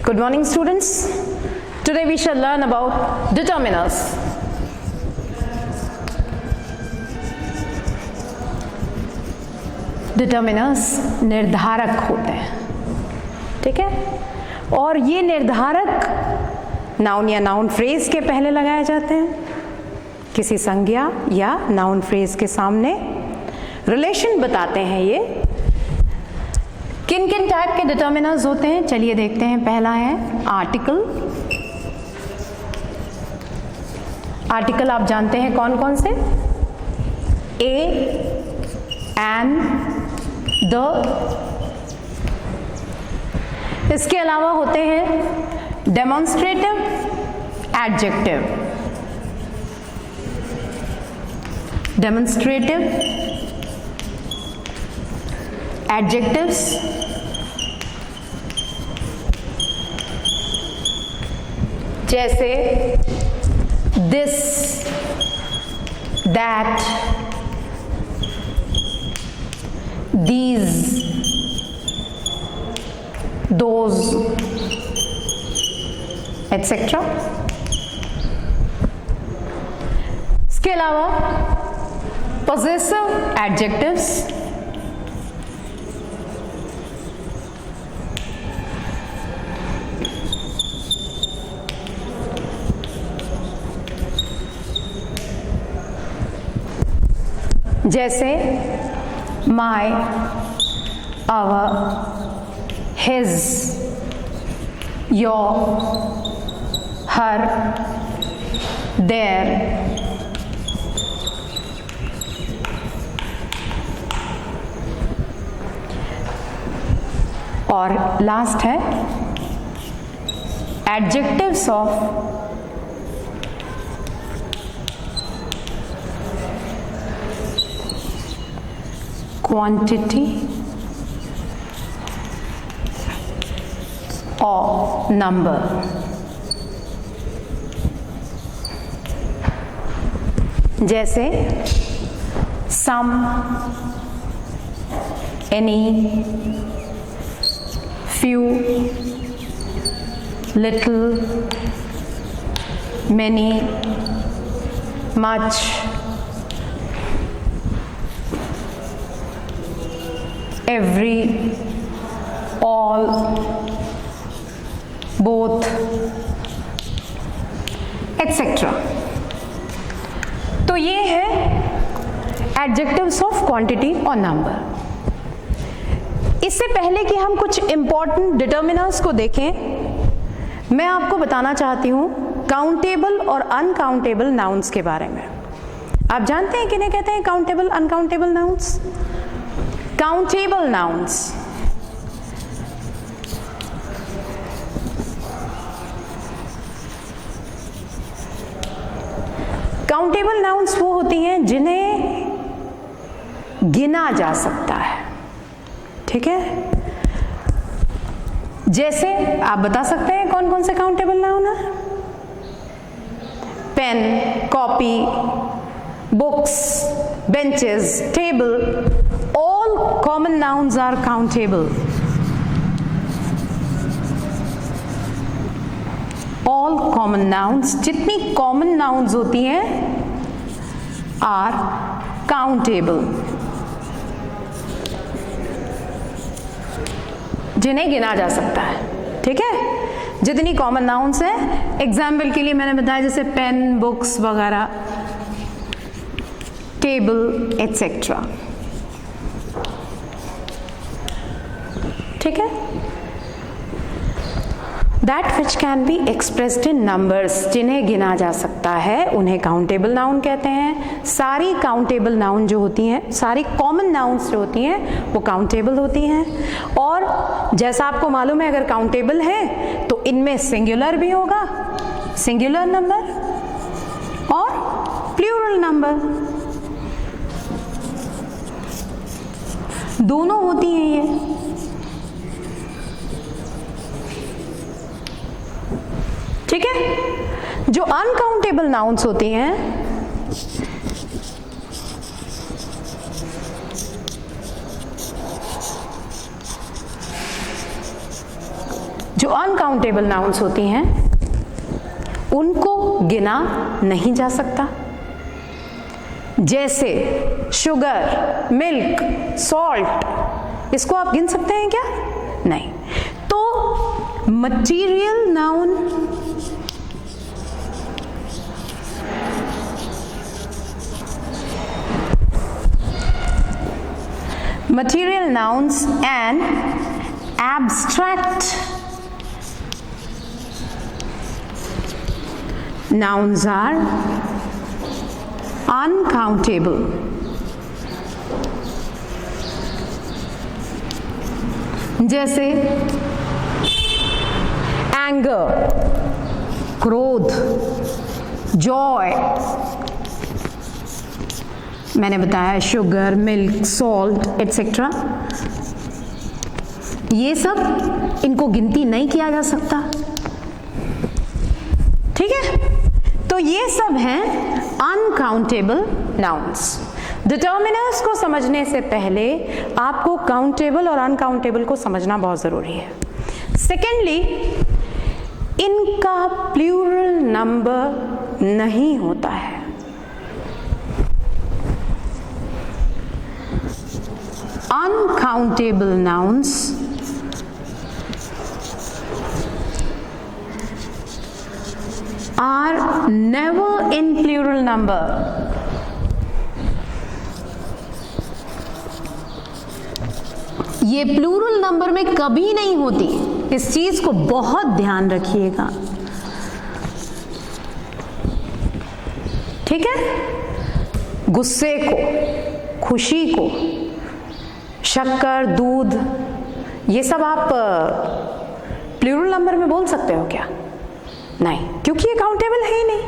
Good morning, students. Today we shall learn about determiners. Determiners निर्धारक होते हैं, ठीक है, और ये निर्धारक नाउन या नाउन फ्रेज के पहले लगाए जाते हैं, किसी संज्ञा या नाउन फ्रेज के सामने रिलेशन बताते हैं। ये किन किन टाइप के डिटर्मिनर्स होते हैं, चलिए देखते हैं। पहला है आर्टिकल। आर्टिकल आप जानते हैं कौन कौन से? A, an, the. इसके अलावा होते हैं डेमोन्स्ट्रेटिव, एडजेक्टिव। डेमोन्स्ट्रेटिव, एडजेक्टिव्स, जैसे this, that, these, those, etcetera. इसके अलावा पॉसेसिव एडजेक्टिव्स, जैसे my, our, his, your, her, their. और लास्ट है एडजेक्टिव्स ऑफ क्वांटिटी और नंबर। जैसे some, any, few, little, many, much, every, all, both, etc. तो ये है एडजेक्टिव्स ऑफ क्वांटिटी और नंबर। इससे पहले कि हम कुछ इंपॉर्टेंट डिटर्मिनर्स को देखें, मैं आपको बताना चाहती हूं काउंटेबल और अनकाउंटेबल नाउन्स के बारे में। आप जानते हैं किन्हें कहते हैं countable, uncountable nouns? Countable nouns countable nouns वो होती हैं जिन्हें गिना जा सकता है, ठीक है। जैसे आप बता सकते हैं कौन कौन से काउंटेबल नाउन है? Pen, copy, books, benches, table, all common nouns are countable. All common nouns, जितनी common nouns होती हैं are countable, जिन्हें गिना जा सकता है, ठीक है। जितनी common nouns हैं, एग्जाम्पल के लिए मैंने बताया जैसे पेन, बुक्स वगैरह, टेबल, एटसेट्रा, ठीक है। That which can be expressed in numbers, जिन्हें गिना जा सकता है, उन्हें काउंटेबल नाउन कहते हैं। सारी काउंटेबल नाउन जो होती हैं, सारी कॉमन नाउन्स जो होती हैं, वो काउंटेबल होती हैं। और जैसा आपको मालूम है, अगर काउंटेबल है तो इनमें सिंगुलर भी होगा, सिंगुलर नंबर, और प्लूरल नंबर, दोनों होती हैं ये। ठीक है। जो अनकाउंटेबल नाउन्स होती हैं जो अनकाउंटेबल नाउन्स होती हैं उनको गिना नहीं जा सकता, जैसे शुगर, मिल्क, सॉल्ट, इसको आप गिन सकते हैं क्या? नहीं। तो material noun material nouns and abstract nouns are uncountable. जैसे anger, क्रोध, joy, मैंने बताया शुगर, मिल्क, सॉल्ट एटसेट्रा, ये सब इनको गिनती नहीं किया जा सकता। ठीक है, तो ये सब हैं अनकाउंटेबल नाउन्स। डिटर्मिनर्स को समझने से पहले आपको काउंटेबल और अनकाउंटेबल को समझना बहुत जरूरी है। सेकेंडली, इनका प्लूरल नंबर नहीं होता है। Uncountable nouns are never in plural number. ये प्लूरल नंबर में कभी नहीं होती, इस चीज को बहुत ध्यान रखिएगा। ठीक है, गुस्से को, खुशी को, शक्कर, दूध, ये सब आप प्लूरल नंबर में बोल सकते हो क्या? नहीं, क्योंकि ये काउंटेबल है ही नहीं,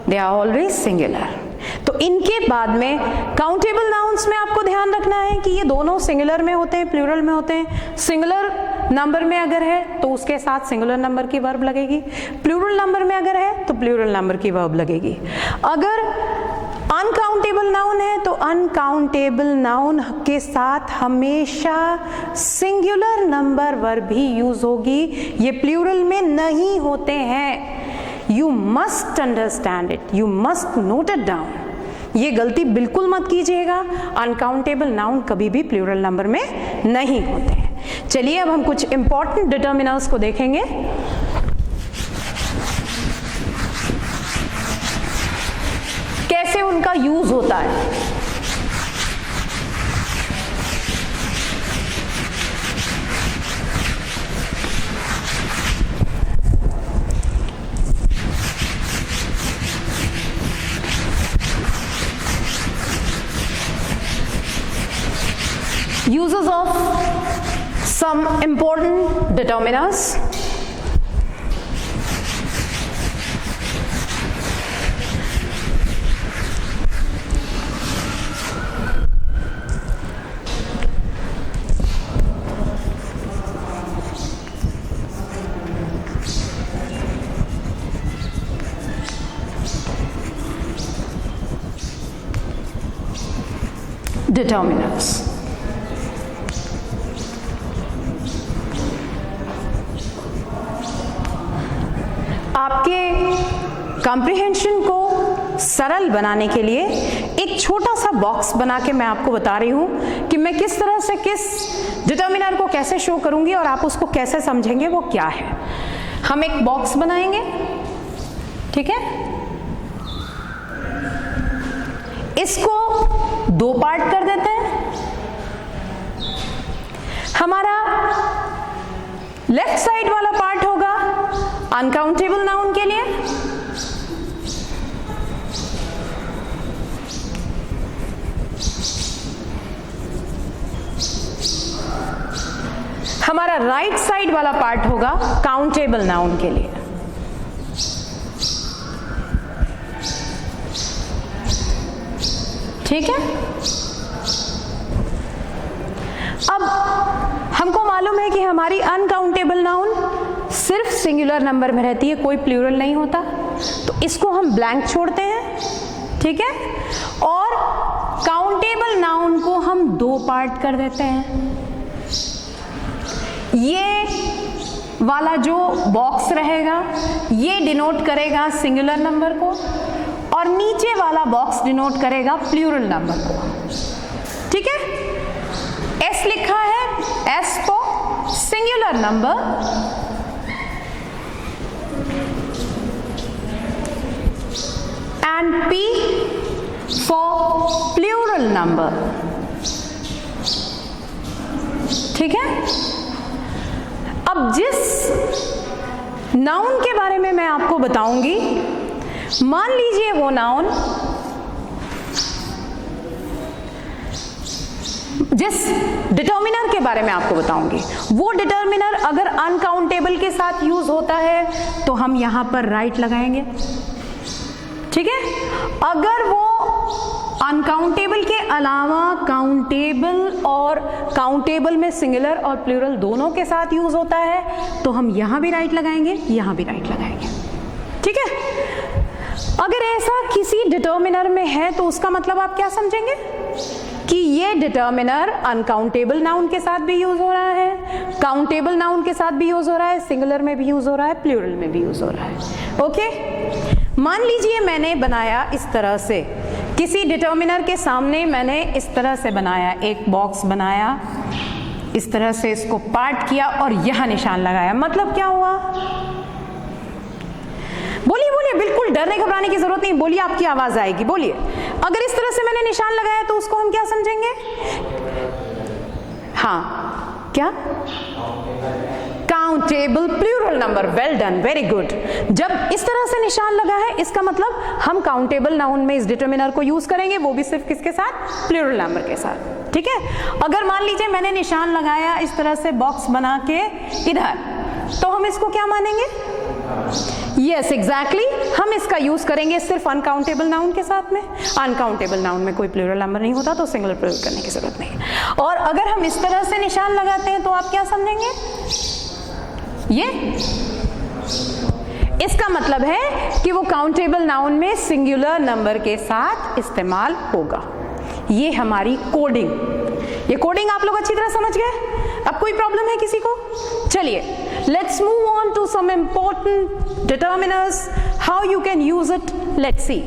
दे आर ऑलवेज सिंगुलर। तो इनके बाद में काउंटेबल नाउन्स में आपको ध्यान रखना है कि ये दोनों सिंगुलर में होते हैं, प्लूरल में होते हैं। सिंगुलर नंबर में अगर है तो उसके साथ सिंगुलर नंबर की वर्ब लगेगी, प्लूरल नंबर में अगर है तो प्लूरल नंबर की वर्ब लगेगी। अगर अनकाउंटेबल नाउन है तो अनकाउंटेबल नाउन के साथ हमेशा सिंगुलर नंबर वर्ब भी यूज होगी, ये प्लूरल में नहीं होते हैं। You must understand it, you must note it down, ये गलती बिल्कुल मत कीजिएगा। अनकाउंटेबल नाउन कभी भी प्लूरल नंबर में नहीं होते हैं। चलिए अब हम कुछ इंपॉर्टेंट डिटर्मिनर्स को देखेंगे। कैसे उनका यूज होता है। Uses of some important determiners. Determiners. आपके कॉम्प्रिहेंशन को सरल बनाने के लिए एक छोटा सा बॉक्स बना के मैं आपको बता रही हूं कि मैं किस तरह से किस डिटर्मिनर को कैसे शो करूंगी और आप उसको कैसे समझेंगे वो क्या है। हम एक बॉक्स बनाएंगे, ठीक है, इसको दो पार्ट कर देते हैं। हमारा लेफ्ट साइड वाला पार्ट होगा अनकाउंटेबल नाउन के लिए, हमारा राइट साइड वाला पार्ट होगा काउंटेबल नाउन के लिए। ठीक है, अब हमको मालूम है कि हमारी अनकाउंटेबल नाउन सिर्फ सिंगुलर नंबर में रहती है, कोई प्लूरल नहीं होता, तो इसको हम ब्लैंक छोड़ते हैं। ठीक है, और काउंटेबल नाउन को हम दो पार्ट कर देते हैं। ये वाला जो बॉक्स रहेगा ये डिनोट करेगा सिंगुलर नंबर को, और नीचे वाला बॉक्स डिनोट करेगा प्लूरल नंबर को। ठीक है, एस लिखा है, S for singular number, and P for plural number. ठीक है, अब जिस नाउन के बारे में मैं आपको बताऊंगी, मान लीजिए वो नाउन जिस डिटर्मिनर के बारे में आपको बताऊंगी, वो डिटर्मिनर अगर अनकाउंटेबल के साथ यूज होता है तो हम यहां पर राइट लगाएंगे। ठीक है, अगर वो अनकाउंटेबल के अलावा काउंटेबल और काउंटेबल में सिंगुलर और प्लूरल दोनों के साथ यूज होता है तो हम यहां भी राइट लगाएंगे, यहां भी राइट लगाएंगे। ठीक है, अगर ऐसा किसी डिटर्मिनर में है तो उसका मतलब आप क्या समझेंगे कि ये डिटर्मिनर अनकाउंटेबल नाउन के साथ भी यूज हो रहा है, काउंटेबल नाउन के साथ भी यूज हो रहा है, सिंगुलर में भी यूज हो रहा है, प्लूरल में भी यूज हो रहा है। ओके, मान लीजिए मैंने बनाया इस तरह से, किसी डिटर्मिनर के सामने मैंने इस तरह से बनाया, एक बॉक्स बनाया, इस तरह से इसको पार्ट किया और यहां निशान लगाया। मतलब क्या हुआ? बोलिए बोलिए, बिल्कुल डरने घबराने की जरूरत नहीं, बोलिए, आपकी आवाज आएगी, बोलिए। अगर इस तरह से मैंने निशान लगाया तो उसको हम क्या समझेंगे? हाँ, क्या? Countable plural number. Well done, very good. जब इस तरह से निशान लगा है इसका मतलब हम काउंटेबल नाउन में इस डिटर्मिनर को यूज करेंगे, वो भी सिर्फ किसके साथ? प्लूरल नंबर के साथ। ठीक है, अगर मान लीजिए मैंने निशान लगाया इस तरह से बॉक्स बना के इधर, तो हम इसको क्या मानेंगे? यस, एग्जैक्टली, हम इसका यूज करेंगे सिर्फ अनकाउंटेबल नाउन के साथ में। अनकाउंटेबल नाउन में कोई प्लूरल नंबर नहीं होता तो सिंगुलर प्लूरल करने की जरूरत नहीं। और अगर हम इस तरह से निशान लगाते हैं तो आप क्या समझेंगे? ये इसका मतलब है कि वो काउंटेबल नाउन में सिंगुलर नंबर के साथ इस्तेमाल होगा। ये हमारी कोडिंग, ये कोडिंग आप लोग अच्छी तरह समझ गए? अब कोई प्रॉब्लम है किसी को? चलिए, let's move on to some important determiners, how you can use it, let's see.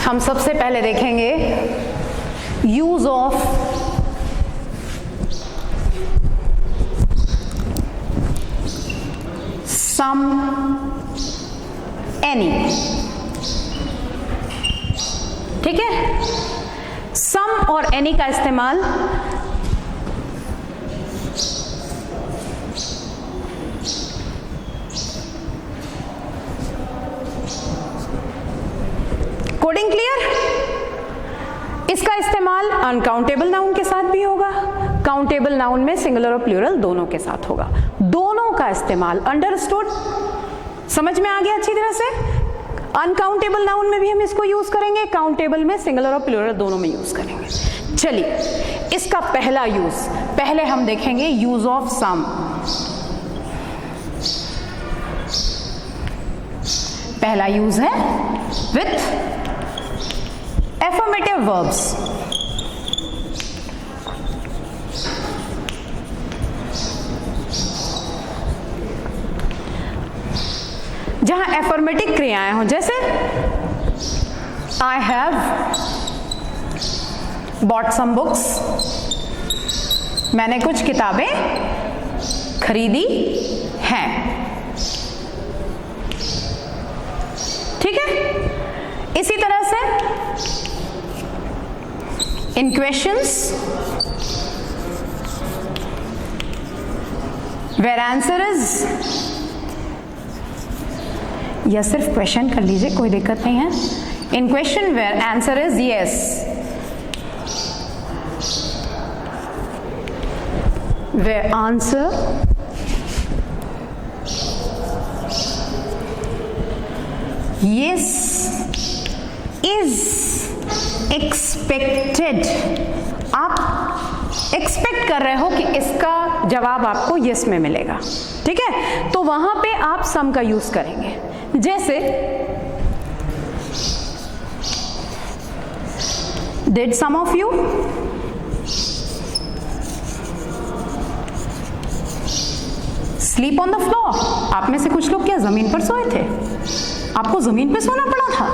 हम सबसे पहले देखेंगे यूज ऑफ सम, एनी। ठीक है, सम और एनी का इस्तेमाल कोडिंग क्लियर? इसका इस्तेमाल अनकाउंटेबल नाउन के साथ भी होगा, काउंटेबल नाउन में सिंगुलर और प्लूरल दोनों के साथ होगा। दोनों का इस्तेमाल, अंडरस्टूड? समझ में आ गया अच्छी तरह से? अनकाउंटेबल नाउन में भी हम इसको यूज करेंगे, काउंटेबल में सिंगुलर और प्लूरल दोनों में यूज करेंगे। चलिए, इसका पहला यूज, पहले हम देखेंगे यूज ऑफ सम। पहला यूज है विथ affirmative verbs। जहां एफर्मेटिव क्रियाएं हो, जैसे I have bought some books, मैंने कुछ किताबें खरीदी हैं। ठीक है, इसी तरह से in questions where answer is, या सिर्फ क्वेश्चन कर लीजिए, कोई दिक्कत नहीं है। In question where answer is yes, where answer yes is expected, आप एक्सपेक्ट कर रहे हो कि इसका जवाब आपको yes में मिलेगा, ठीक है, तो वहां पे आप सम का यूज करेंगे। जैसे did some of you sleep on the floor, आप में से कुछ लोग क्या जमीन पर सोए थे? आपको जमीन पे सोना पड़ा था,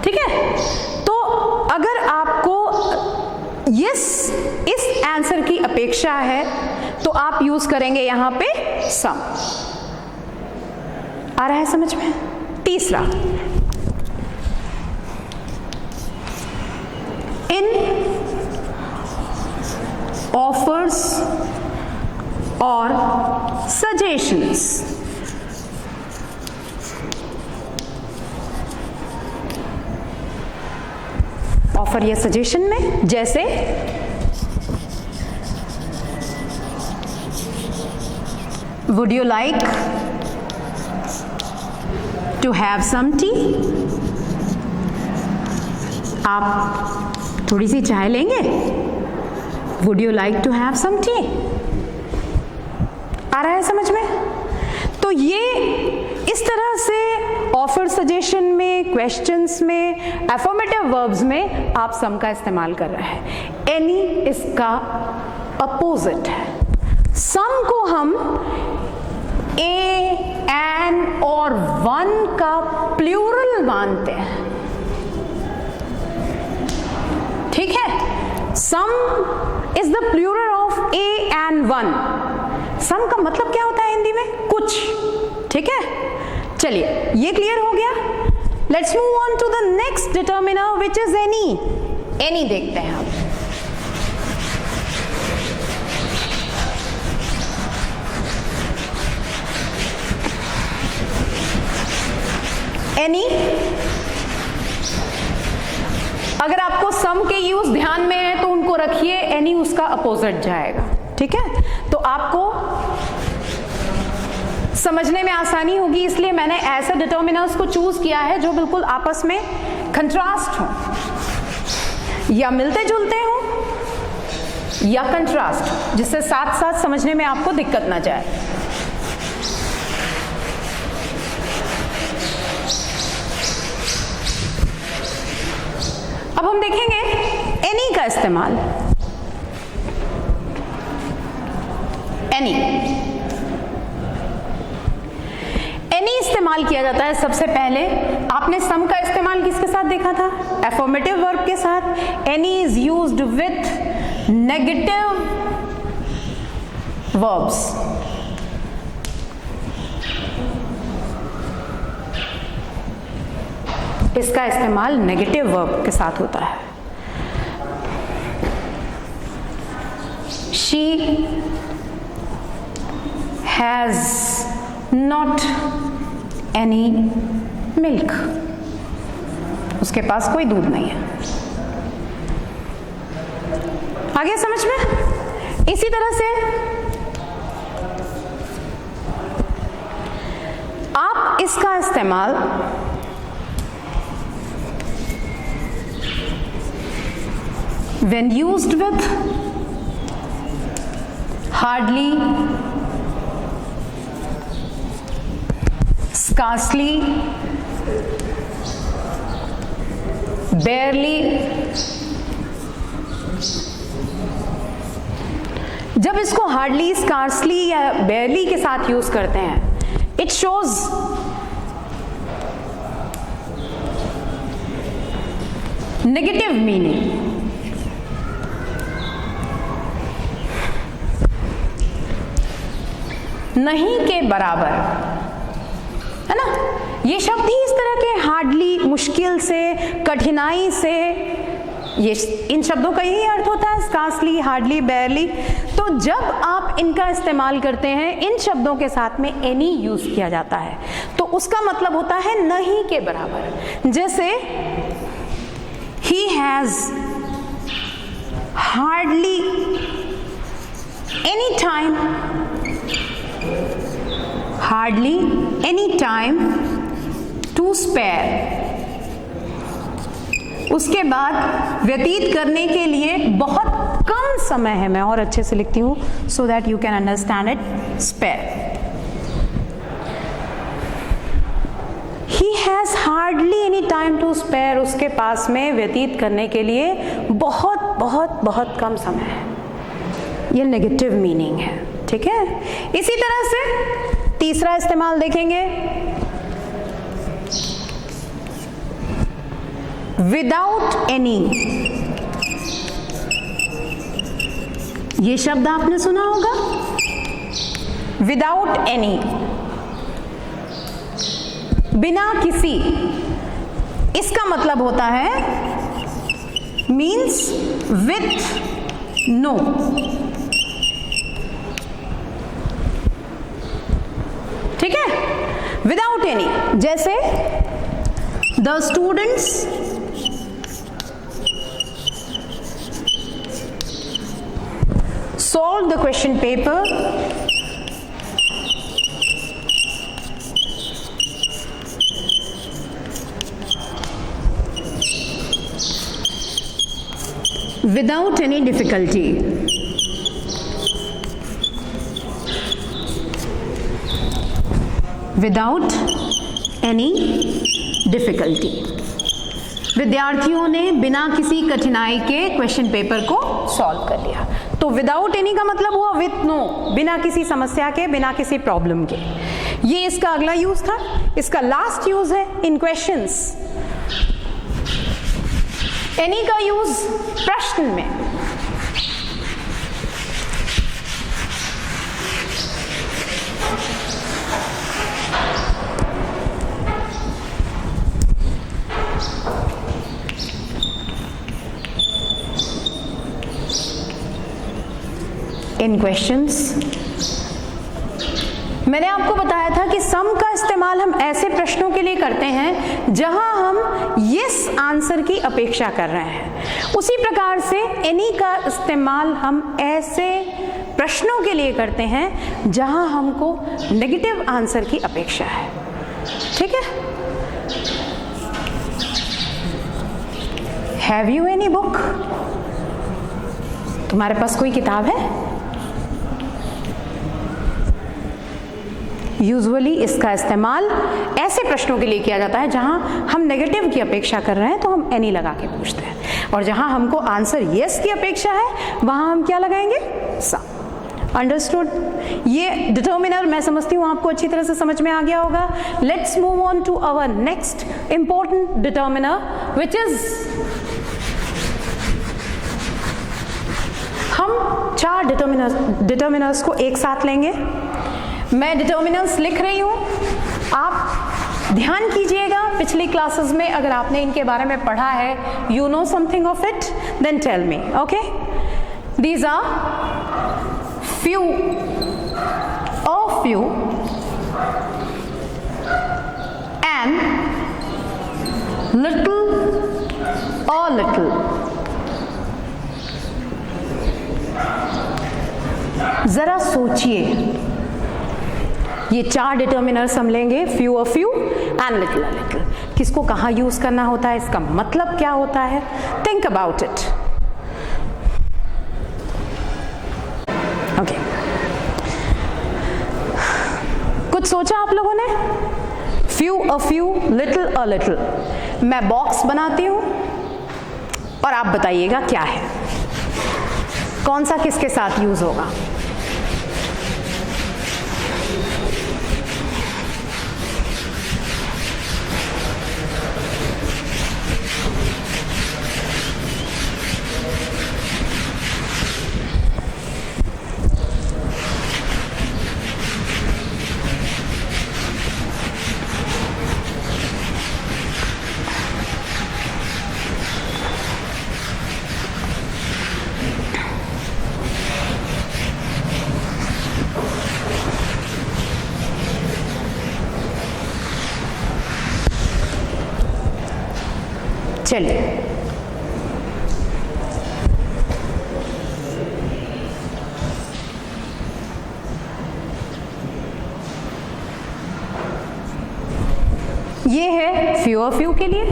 ठीक है। तो अगर आपको यस इस आंसर की अपेक्षा है तो आप यूज करेंगे यहां पे सम। आ रहा है समझ में? तीसरा, इन ऑफर्स और सजेशंस, ऑफर या सजेशन में, जैसे would you like to have some tea, आप थोड़ी सी चाय लेंगे? Would you like to have some tea? आ रहा है समझ में? तो ये इस तरह से ऑफर सजेशन में, क्वेश्चंस में, एफर्मेटिव वर्ब्स में आप सम का इस्तेमाल कर रहे हैं। एनी इसका अपोजिट है। सम को हम ए, एन और वन का प्लूरल मानते हैं, ठीक है। Some is the plural of a and one. Some का मतलब क्या होता है हिंदी में? कुछ, ठीक है। चलिए ये क्लियर हो गया। Let's move on to the next determiner which is any. Any देखते हैं हम। एनी, अगर आपको सम के यूज ध्यान में है तो उनको रखिए, एनी उसका अपोजिट जाएगा, ठीक है। तो आपको समझने में आसानी होगी, इसलिए मैंने ऐसे डिटर्मिनर्स को चूज किया है जो बिल्कुल आपस में कंट्रास्ट हो, या मिलते जुलते हो या कंट्रास्ट, जिससे साथ साथ समझने में आपको दिक्कत ना जाए। अब हम देखेंगे एनी का इस्तेमाल। एनी इस्तेमाल किया जाता है सबसे पहले। आपने सम का इस्तेमाल किसके साथ देखा था? एफर्मेटिव वर्ब के साथ। Any is used with negative verbs. इसका इस्तेमाल नेगेटिव वर्ब के साथ होता है। She has not any milk. उसके पास कोई दूध नहीं है। आगे समझ में? इसी तरह से आप इसका इस्तेमाल when used with hardly, scarcely, barely, जब इसको हार्डली, स्कार्सली या बेयरली के साथ यूज करते हैं, इट शोज नेगेटिव मीनिंग। नहीं के बराबर, है ना। ये शब्द ही इस तरह के हार्डली, मुश्किल से, कठिनाई से, ये इन शब्दों का यही अर्थ होता है, स्कार्सली, हार्डली, बेयरली। तो जब आप इनका इस्तेमाल करते हैं, इन शब्दों के साथ में एनी यूज किया जाता है, तो उसका मतलब होता है नहीं के बराबर। जैसे he has hardly any time, hardly any time to spare। उसके बाद व्यतीत करने के लिए बहुत कम समय है, मैं और अच्छे से लिखती हूँ so that you can understand it, spare। He has hardly any time to spare, उसके पास में व्यतीत करने के लिए बहुत बहुत बहुत कम समय है, ये नेगेटिव मीनिंग है, ठीक है। इसी तरह से तीसरा इस्तेमाल देखेंगे, विदाउट एनी। ये शब्द आपने सुना होगा, विदाउट एनी, बिना किसी। इसका मतलब होता है मीन्स विथ नो। ठीक है, विदाउट एनी। जैसे the students solve the question paper without any difficulty। Without any difficulty, विद्यार्थियों ने बिना किसी कठिनाई के क्वेश्चन पेपर को सॉल्व कर लिया। तो विदाउट एनी का मतलब हुआ विथ नो, बिना किसी समस्या के, बिना किसी प्रॉब्लम के। ये इसका अगला यूज था। इसका लास्ट यूज है इन क्वेश्चंस। एनी का यूज प्रश्न में। इन क्वेश्चंस मैंने आपको बताया था कि सम का इस्तेमाल हम ऐसे प्रश्नों के लिए करते हैं जहां हम यस आंसर की अपेक्षा कर रहे हैं। उसी प्रकार से एनी का इस्तेमाल हम ऐसे प्रश्नों के लिए करते हैं जहां हमको नेगेटिव आंसर की अपेक्षा है। ठीक है, हैव यू एनी बुक? तुम्हारे पास कोई किताब है? यूजुअली इसका इस्तेमाल ऐसे प्रश्नों के लिए किया जाता है जहां हम नेगेटिव की अपेक्षा कर रहे हैं, तो हम एनी लगा के पूछते हैं, और जहां हमको आंसर यस की अपेक्षा है वहां हम क्या लगाएंगे? सम। अंडरस्टूड? ये डिटर्मिनर मैं समझती हूँ आपको अच्छी तरह से समझ में आ गया होगा। Let's move on to our next important determiner which is, हम चार डिटर्मिनर्स को एक साथ लेंगे। मैं डिटर्मिनर्स लिख रही हूं, आप ध्यान कीजिएगा। पिछली क्लासेस में अगर आपने इनके बारे में पढ़ा है, you know something of it, then tell me. Okay, these are few, a few and little, a little। जरा सोचिए, ये चार डिटर्मिनर्स हम लेंगे, few, a few and little, a little. किसको कहाँ यूज करना होता है, इसका मतलब क्या होता है? Think about it. ओके, कुछ सोचा आप लोगों ने? Few, a few, little, a little. मैं बॉक्स बनाती हूं और आप बताइएगा क्या है, कौन सा किसके साथ यूज होगा। चलिए ये है few of you के लिए,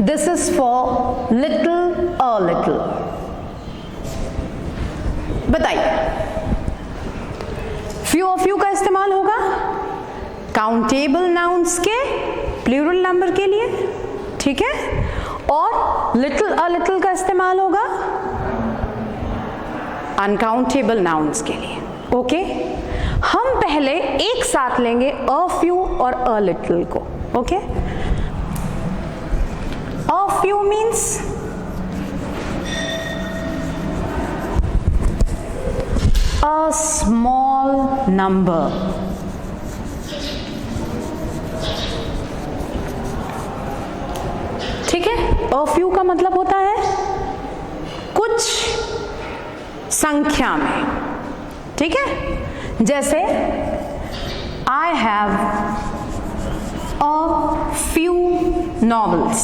this is for little a little। बताइए few of you का इस्तेमाल होगा काउंटेबल नाउन्स के प्लूरल नंबर के लिए, ठीक है, और लिटिल अ लिटिल का इस्तेमाल होगा अनकाउंटेबल नाउन्स के लिए। ओके, हम पहले एक साथ लेंगे अ फ्यू और अ लिटिल को। Okay, a few means a small number, ठीक है। a few का मतलब होता है कुछ संख्या में, ठीक है। जैसे I have a few novels,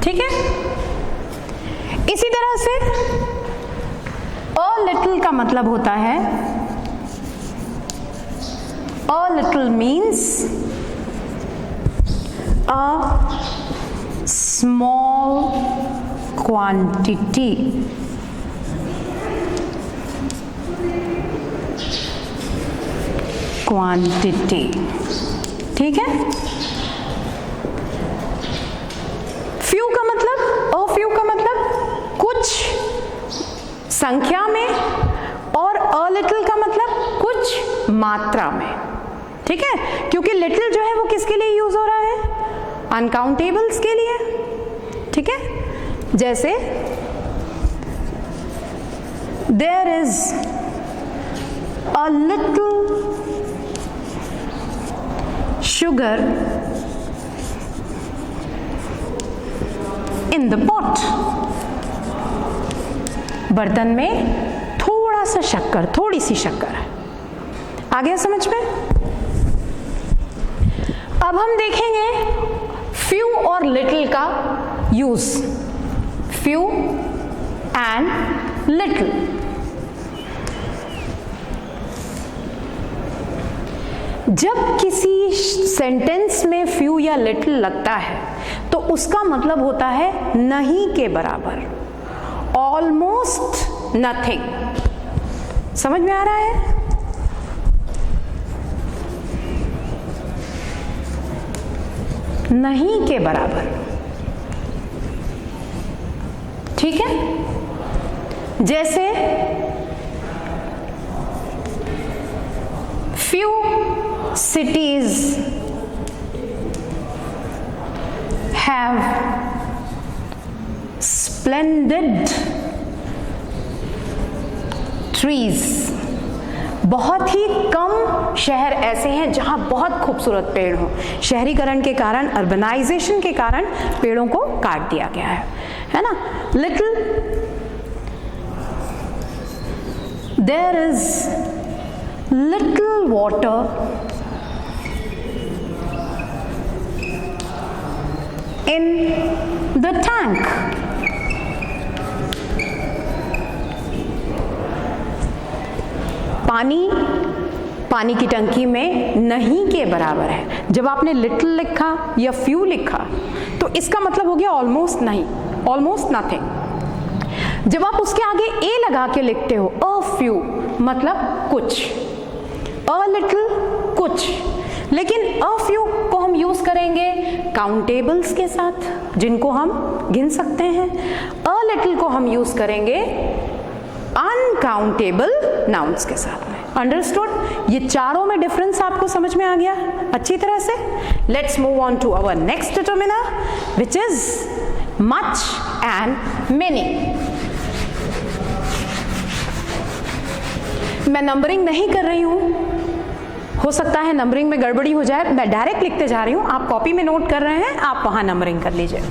ठीक है। इसी तरह से a little का मतलब होता है a little means a small quantity, ठीक है। few का मतलब, a few का मतलब कुछ संख्या में, और a little का मतलब कुछ मात्रा में, ठीक है। क्योंकि little जो है वो किसके लिए यूज हो रहा है, अनकाउंटेबल्स के लिए, ठीक है। जैसे there is a little sugar in the pot, बर्तन में थोड़ा सा शक्कर, थोड़ी सी शक्कर है। आ गया समझ में? अब हम देखेंगे फ्यू और लिटिल का यूज, फ्यू एंड लिटिल। जब किसी सेंटेंस में फ्यू या लिटिल लगता है तो उसका मतलब होता है नहीं के बराबर, ऑलमोस्ट नथिंग। समझ में आ रहा है? नहीं के बराबर, ठीक है। जैसे few cities have splendid trees, बहुत ही कम शहर ऐसे हैं जहां बहुत खूबसूरत पेड़ हों। शहरीकरण के कारण, अर्बनाइजेशन के कारण पेड़ों को काट दिया गया है ना। Little, there is little water in the tank, पानी की टंकी में नहीं के बराबर है। जब आपने लिटिल लिखा या फ्यू लिखा तो इसका मतलब हो गया ऑलमोस्ट नहीं, ऑलमोस्ट नथिंग। जब आप उसके आगे ए लगा के लिखते हो अ फ्यू मतलब कुछ, अ लिटिल कुछ, लेकिन अ फ्यू को हम यूज करेंगे काउंटेबल्स के साथ जिनको हम गिन सकते हैं। अ लिटिल को हम यूज करेंगे अनकाउंटेबल नाउन्स के साथ में। अंडरस्टूड? ये चारों में डिफरेंस आपको समझ में आ गया अच्छी तरह से? Let's move on to our next determiner which is much and many. मैं नंबरिंग नहीं कर रही हूं, हो सकता है नंबरिंग में गड़बड़ी हो जाए, मैं डायरेक्ट लिखते जा रही हूं। आप कॉपी में नोट कर रहे हैं, आप वहां नंबरिंग कर लीजिए।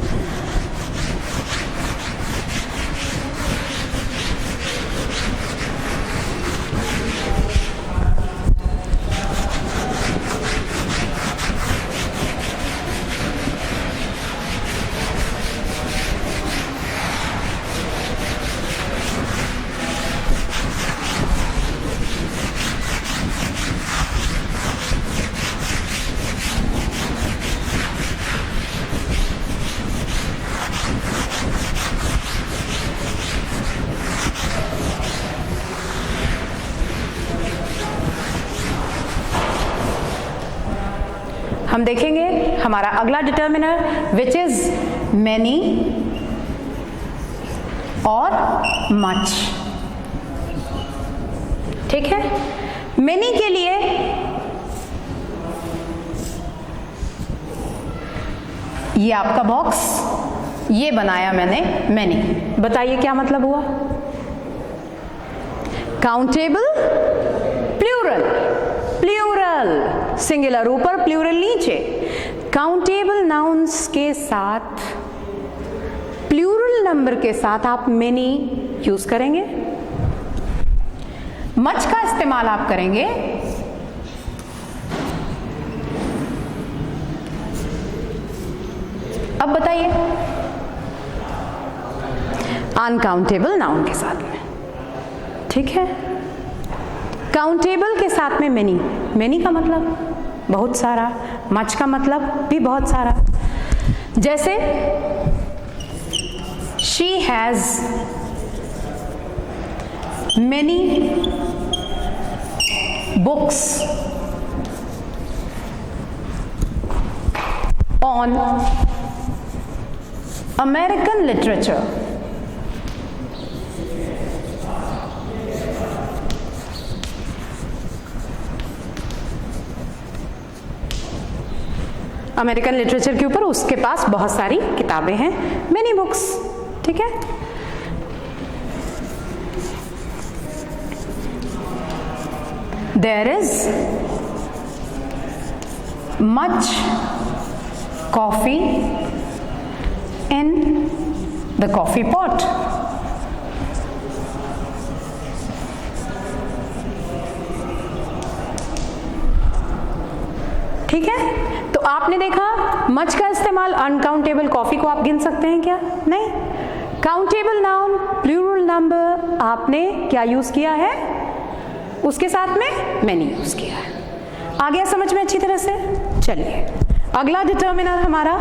हम देखेंगे हमारा अगला डिटर्मिनर विच इज मैनी और मच। ठीक है, मैनी के लिए ये आपका बॉक्स, ये बनाया मैंने मैनी। बताइए क्या मतलब हुआ? काउंटेबल प्लूरल, प्लूरल सिंगुलर ऊपर प्लूरल नीचे। काउंटेबल नाउन्स के साथ प्लूरल नंबर के साथ आप मैनी यूज करेंगे, मच का इस्तेमाल आप करेंगे अब बताइए अनकाउंटेबल नाउन के साथ में। ठीक है, काउंटेबल के साथ में मैनी, मैनी का मतलब बहुत सारा, मच का मतलब भी बहुत सारा। जैसे she has many books on American literature. American literature के ऊपर उसके पास बहुत सारी किताबें हैं, मैनी बुक्स। ठीक है, there is much coffee in the coffee pot. ठीक है, तो आपने देखा मच का इस्तेमाल अनकाउंटेबल कॉफी को आप गिन सकते हैं क्या? नहीं। काउंटेबल नाउन प्लूरल नंबर आपने क्या यूज किया है? उसके साथ में मैनी यूज किया है। आ गया समझ में अच्छी तरह से? चलिए अगला डिटर्मिनर हमारा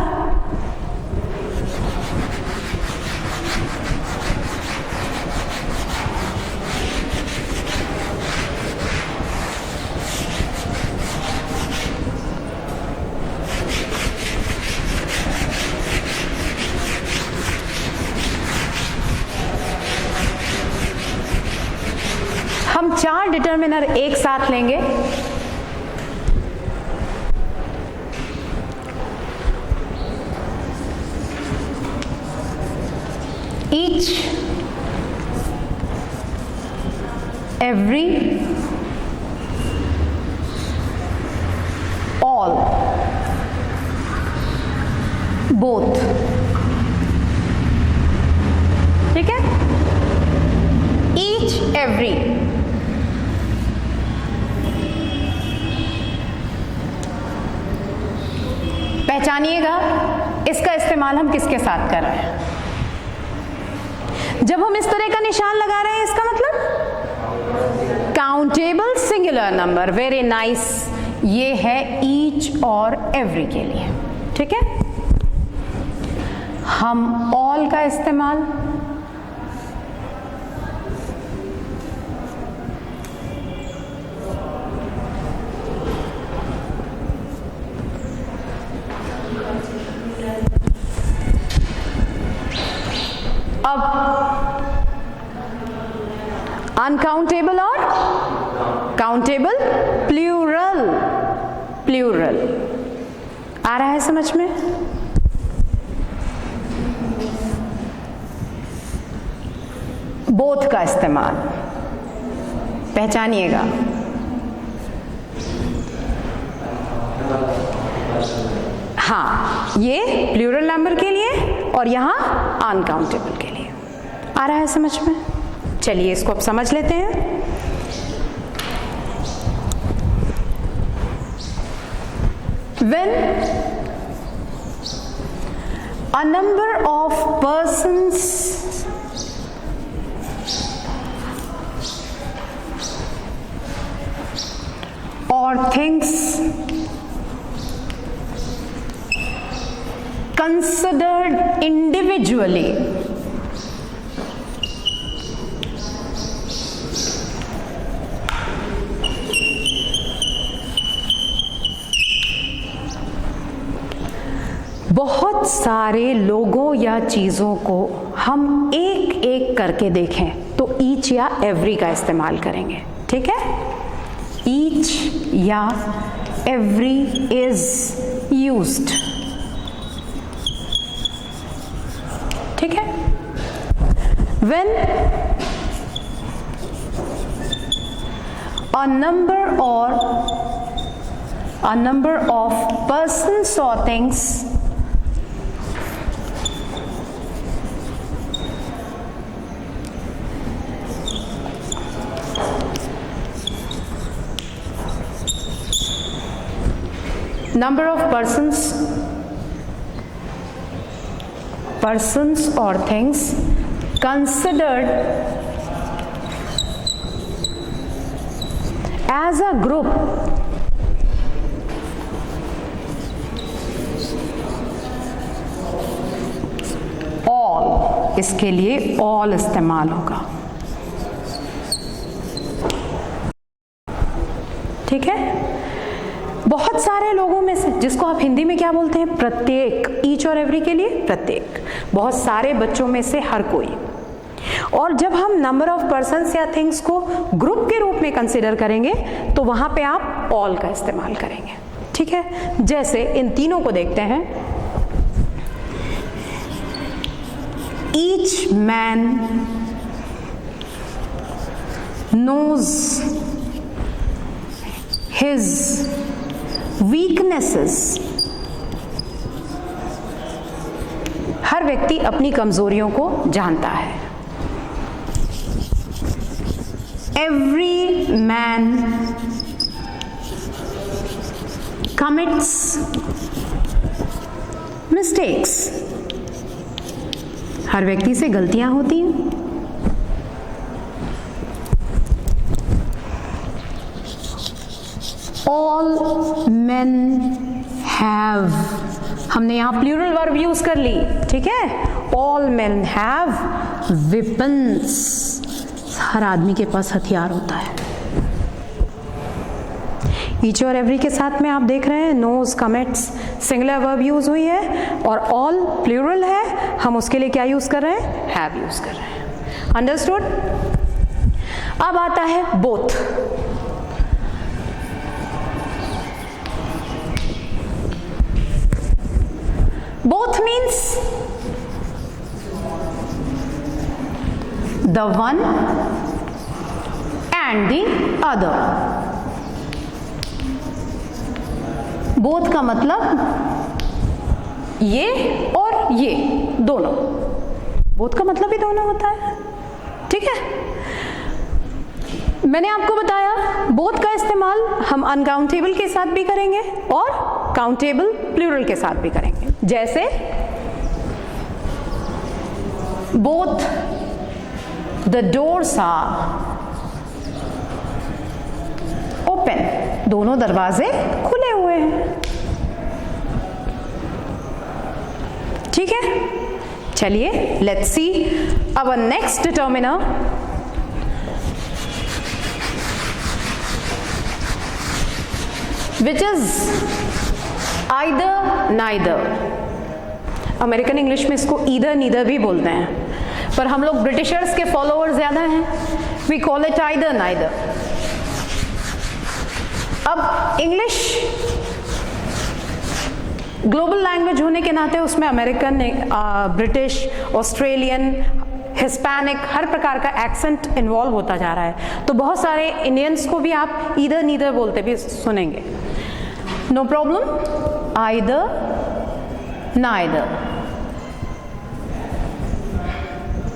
हम 4 डिटर्मिनर एक साथ लेंगे। Each, every, all, both। ठीक है, each, every। पहचानिएगा इसका इस्तेमाल हम किसके साथ कर रहे हैं। जब हम इस तरह का निशान लगा रहे हैं इसका मतलब countable singular number. Very nice, ये है ईच और एवरी के लिए। ठीक है, हम ऑल का इस्तेमाल अब अनकाउंटेबल और काउंटेबल प्लूरल, प्लूरल आ रहा है समझ में? बोथ का इस्तेमाल पहचानिएगा। हाँ, ये प्लूरल नंबर के लिए और यहां अनकाउंटेबल के लिए। आ रहा है समझ में? चलिए इसको अब समझ लेते हैं। When a number of persons or things considered individually सारे लोगों या चीज़ों को हम एक एक करके देखें तो ईच या एवरी का इस्तेमाल करेंगे, ठीक है? ईच या एवरी इज यूज्ड, ठीक है? When a number of persons or things or things considered as a group all, इसके लिए all इस्तेमाल होगा, ठीक है? बहुत सारे लोगों में से, जिसको आप हिंदी में क्या बोलते हैं? प्रत्येक। ईच और एवरी के लिए प्रत्येक। बहुत सारे बच्चों में से हर कोई। और जब हम नंबर ऑफ पर्सन्स या थिंग्स को ग्रुप के रूप में कंसिडर करेंगे तो वहां पे आप ऑल का इस्तेमाल करेंगे, ठीक है? जैसे इन तीनों को देखते हैं। Each man knows his weaknesses. हर व्यक्ति अपनी कमजोरियों को जानता है। Every man commits mistakes. हर व्यक्ति से गलतियां होती हैं। All men have, हमने यहाँ प्लूरल वर्ब यूज कर ली, ठीक है? All men have weapons, हर आदमी के पास हथियार होता है। ईच और एवरी के साथ में आप देख रहे हैं नोज कमिट्स सिंगुलर वर्ब यूज हुई है और ऑल प्लूरल है, हम उसके लिए क्या यूज कर रहे हैं? हैव यूज कर रहे हैं। अंडरस्टूड? अब आता है both. Both means the one and the other. Both का मतलब ये और ये दोनों। Both का मतलब ही दोनों होता है, ठीक है? मैंने आपको बताया both का इस्तेमाल हम अनकाउंटेबल के साथ भी करेंगे और काउंटेबल प्लूरल के साथ भी करेंगे। जैसे both the doors are open, दोनों दरवाजे खुले हुए हैं, ठीक है? चलिए let's see our next determiner. which is either neither। American English में इसको ईदर नीदर भी बोलते हैं, पर हम लोग ब्रिटिशर्स के फॉलोअर्स ज्यादा हैं, we call it either neither. अब इंग्लिश ग्लोबल लैंग्वेज होने के नाते उसमें अमेरिकन, ब्रिटिश, ऑस्ट्रेलियन, हिस्पैनिक हर प्रकार का एक्सेंट इन्वॉल्व होता जा रहा है, तो बहुत सारे इंडियंस को भी आप ईदर नीदर बोलते भी सुनेंगे। No problem, either neither.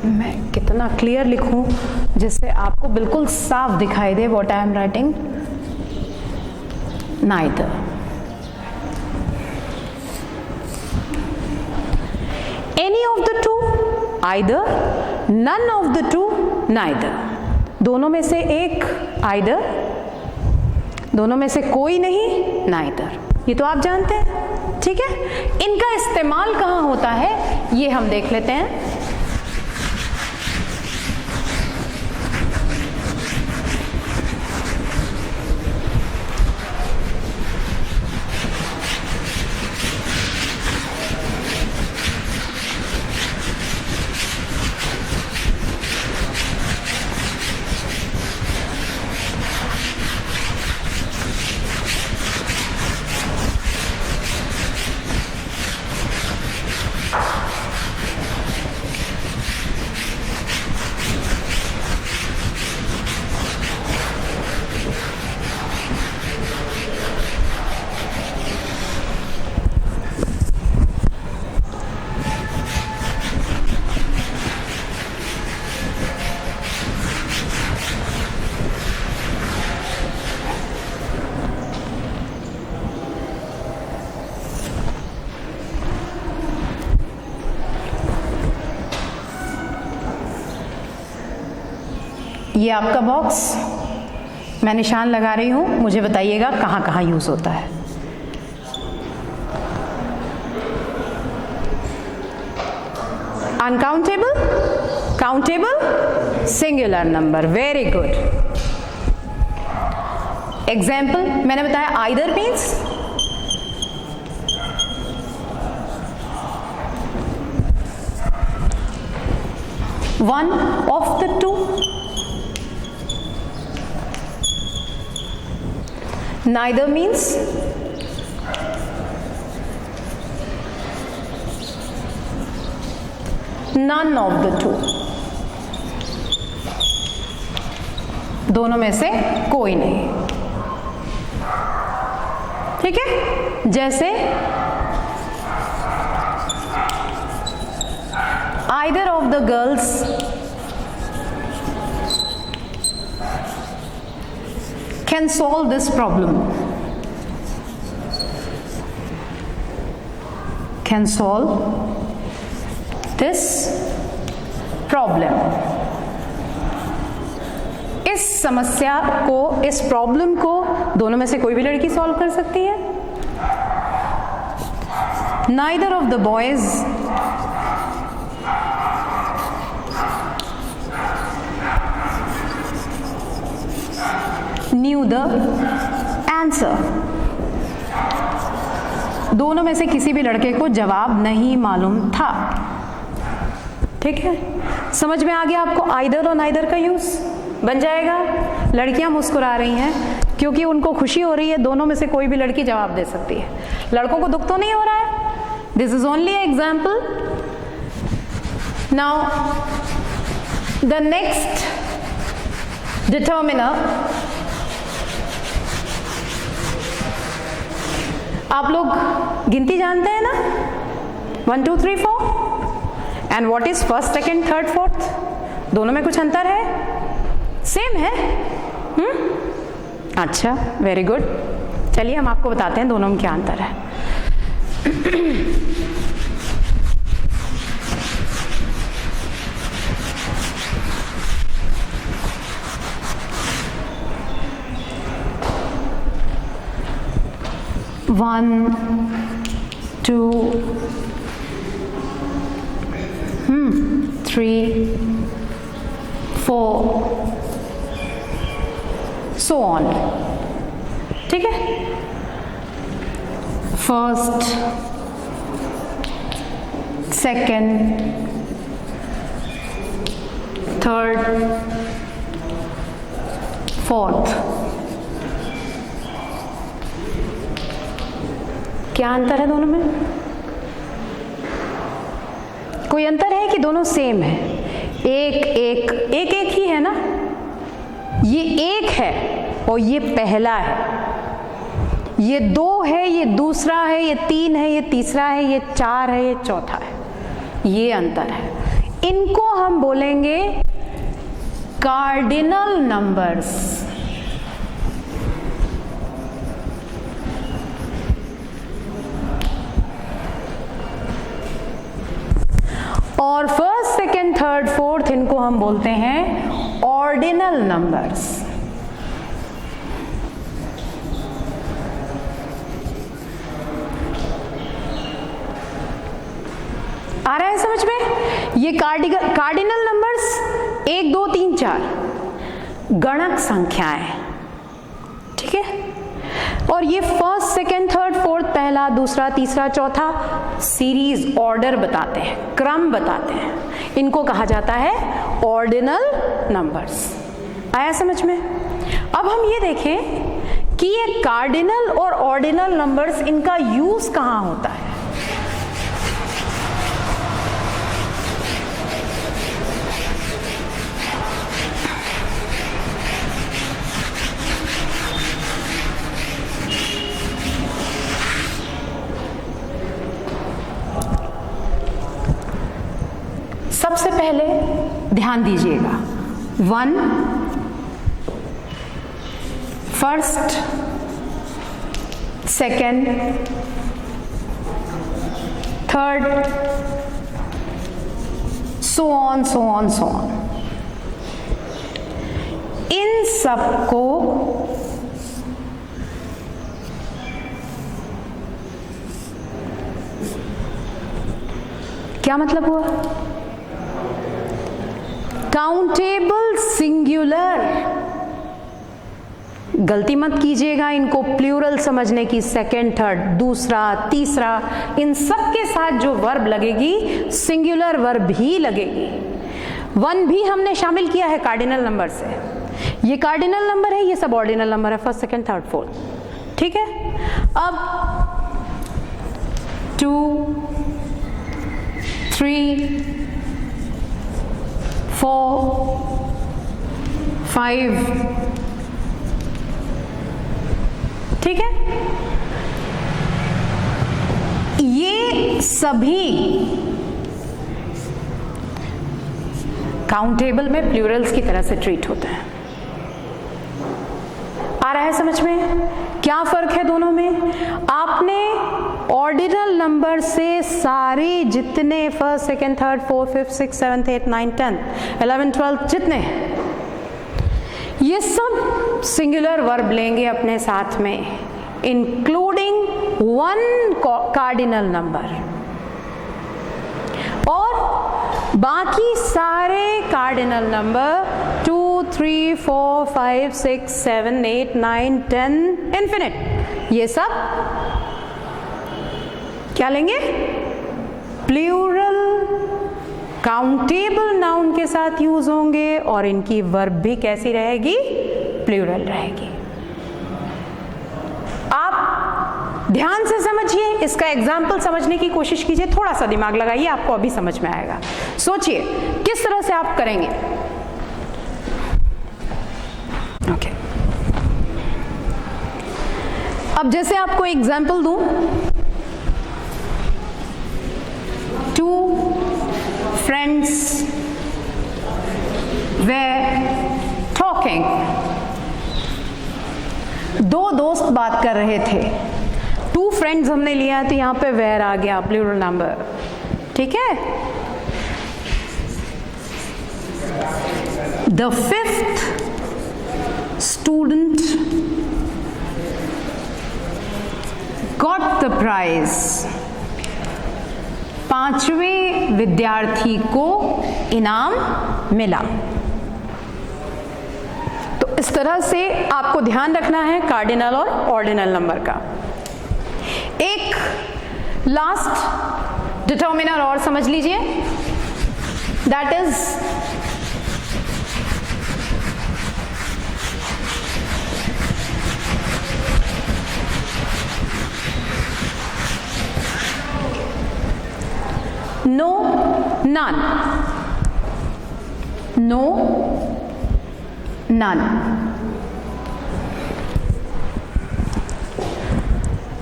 मैं कितना क्लियर लिखूं जिससे आपको बिल्कुल साफ दिखाई दे what I am writing. Neither, any of the two, either, none of the two, neither. दोनों में से एक आइदर, दोनों में से कोई नहीं नाइदर। ये तो आप जानते हैं, ठीक है? इनका इस्तेमाल कहाँ होता है ये हम देख लेते हैं। ये आपका बॉक्स, मैं निशान लगा रही हूँ, मुझे बताइएगा कहाँ कहाँ यूज़ होता है। Uncountable, countable, singular number, very good. Example मैंने बताया either means one of the two, neither means none of the two, दोनों में से कोई नहीं। ठीक है, जैसे either of the girls can solve this problem, can solve this problem, इस समस्या को, इस प्रॉब्लम को दोनों में से कोई भी लड़की सॉल्व कर सकती है। neither of the boys knew the answer, दोनों में से किसी भी लड़के को जवाब नहीं मालूम था। ठीक है, समझ में आ गया आपको आइदर और नाइदर का यूज बन जाएगा। लड़कियां मुस्कुरा रही हैं क्योंकि उनको खुशी हो रही है, दोनों में से कोई भी लड़की जवाब दे सकती है। लड़कों को दुख तो नहीं हो रहा है। This is only example. Now the next determiner, आप लोग गिनती जानते हैं ना, 1 2 3 4, and what is first second third fourth, दोनों में कुछ अंतर है? सेम है। अच्छा, वेरी गुड। चलिए हम आपको बताते हैं दोनों में क्या अंतर है। One, two, 3, 4, so on। ठीक है, फर्स्ट, सेकेंड, थर्ड, फोर्थ। क्या अंतर है दोनों में? कोई अंतर है कि दोनों सेम है? एक ही है ना, ये एक है और ये पहला है, ये 2 है, ये दूसरा है, ये 3 है, ये तीसरा है, ये 4 है, ये चौथा है। ये अंतर है। इनको हम बोलेंगे कार्डिनल नंबर्स। और फर्स्ट, सेकेंड, थर्ड, फोर्थ, इनको हम बोलते हैं ऑर्डिनल नंबर्स। आ रहा है समझ में? ये कार्डिनल नंबर्स 1 2 3 4 गणक संख्याएं, ठीक है। और ये फर्स्ट, सेकेंड, थर्ड, फोर्थ, पहला, दूसरा, तीसरा, चौथा सीरीज, ऑर्डर बताते हैं, क्रम बताते हैं। इनको कहा जाता है ऑर्डिनल नंबर्स। आया समझ में? अब हम ये देखें कि ये कार्डिनल और ऑर्डिनल नंबर्स, इनका यूज कहाँ होता है। सबसे पहले ध्यान दीजिएगा, 1 first, second, third, so on so on so on. सबको क्या मतलब हुआ? काउंटेबल सिंगुलर, गलती मत कीजिएगा इनको प्लूरल समझने की, सेकेंड, थर्ड, दूसरा, तीसरा, इन सब के साथ जो वर्ब लगेगी सिंगुलर वर्ब ही लगेगी। वन भी हमने शामिल किया है कार्डिनल नंबर से, ये कार्डिनल नंबर है, ये सब ऑर्डिनल नंबर है, फर्स्ट, सेकेंड, थर्ड, फोर्थ, ठीक है। अब 2, 3, 4, 5, ठीक है। ये सभी काउंटेबल में प्लूरल्स की तरह से ट्रीट होते हैं। आ रहा है समझ में? क्या फर्क है दोनों में? आपने ऑर्डिनल नंबर से सारे जितने first, second, third, fourth, fifth, six, seventh, eight, 9, 10, 11, 12 जितने, ये सब सिंगुलर वर्ब लेंगे अपने साथ में, इंक्लूडिंग वन कार्डिनल नंबर, और बाकी सारे कार्डिनल नंबर 2, 3, 4, 5, 6, 7, 8, 9, 10 इन्फिनिट, ये सब क्या लेंगे? प्लूरल काउंटेबल नाउन के साथ यूज होंगे, और इनकी वर्ब भी कैसी रहेगी? प्लूरल रहेगी। आप ध्यान से समझिए, इसका एग्जाम्पल समझने की कोशिश कीजिए, थोड़ा सा दिमाग लगाइए, आपको अभी समझ में आएगा। सोचिए किस तरह से आप करेंगे। ओके, अब जैसे आपको एग्जाम्पल दूं, 2 friends were talking, 2 दोस्त बात कर रहे थे। 2 फ्रेंड्स हमने लिया तो यहां पे वेयर आ गया, प्लूरल नंबर, ठीक है। The 5th student got the prize, 5वें विद्यार्थी को इनाम मिला। तो इस तरह से आपको ध्यान रखना है कार्डिनल और ऑर्डिनल नंबर का। एक लास्ट डिटर्मिनर और समझ लीजिए, that is no, none, no, none,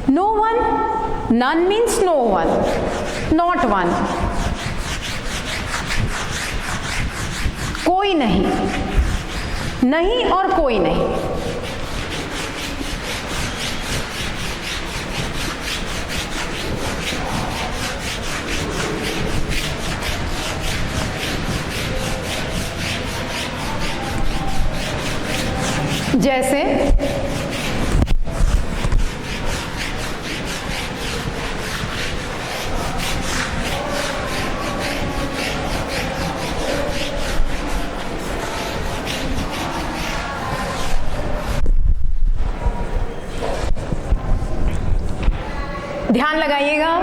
no one, none means no one, not one, कोई नहीं, नहीं और कोई नहीं, जैसे ध्यान लगाइएगा,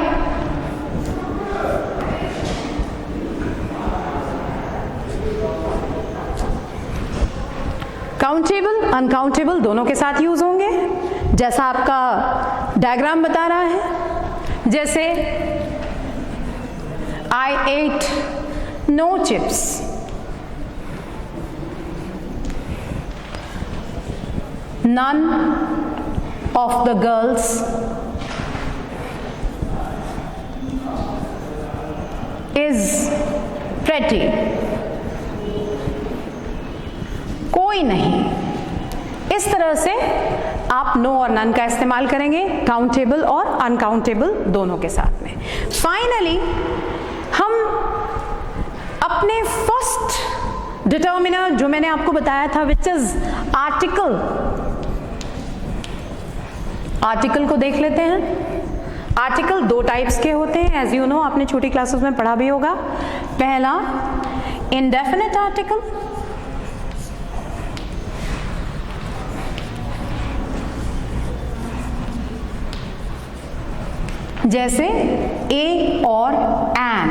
काउंटेबल अनकाउंटेबल दोनों के साथ यूज होंगे, जैसा आपका डायग्राम बता रहा है। जैसे I ate no chips, none of the girls is pretty, कोई नहीं। इस तरह से आप नो और नन का इस्तेमाल करेंगे काउंटेबल और अनकाउंटेबल दोनों के साथ में। फाइनली हम अपने फर्स्ट डिटर्मिनर जो मैंने आपको बताया था, विच इज आर्टिकल। आर्टिकल को देख लेते हैं। आर्टिकल दो टाइप्स के होते हैं, एज यू नो, आपने छोटी क्लासेस में पढ़ा भी होगा। पहला इंडेफिनिट आर्टिकल, जैसे ए और एन।